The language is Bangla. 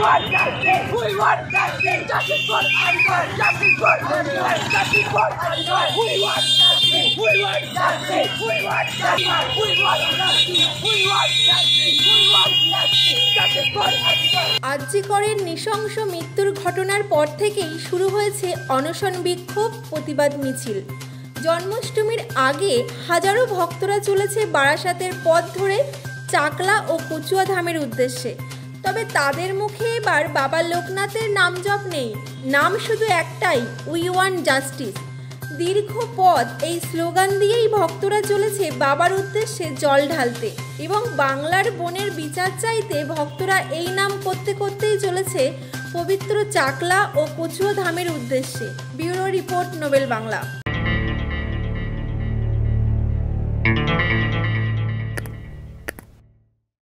want justice. We want justice. Justice for Anwar. Justice for Anwar. Justice for Anwar. We want justice. We want justice. We want justice. We want justice. We want justice. We want justice. Justice for Anwar. আরজি করের নৃশংস মৃত্যুর ঘটনার পর থেকেই শুরু হয়েছে অনশন বিক্ষোভ প্রতিবাদ মিছিল। জন্মাষ্টমীর আগে হাজারো ভক্তরা চলেছে বারাসাতের পথ ধরে চাকলা ও কচুয়া ধামের উদ্দেশ্যে। তবে তাদের মুখে এবার বাবা লোকনাথের নাম জপ নেই, নাম শুধু একটাই, উই ওয়ান্ট জাস্টিস। দীর্ঘ পথ এই স্লোগান দিয়েই ভক্তরা চলেছে বাবার উদ্দেশ্যে জল ঢালতে এবং বাংলার বনের বিচার চাইতে। ভক্তরা এই নাম করতে করতেই চলেছে পবিত্র চাকলা ও কচুয়া ধামের উদ্দেশ্যে। Bureau report, Nobel Bangla.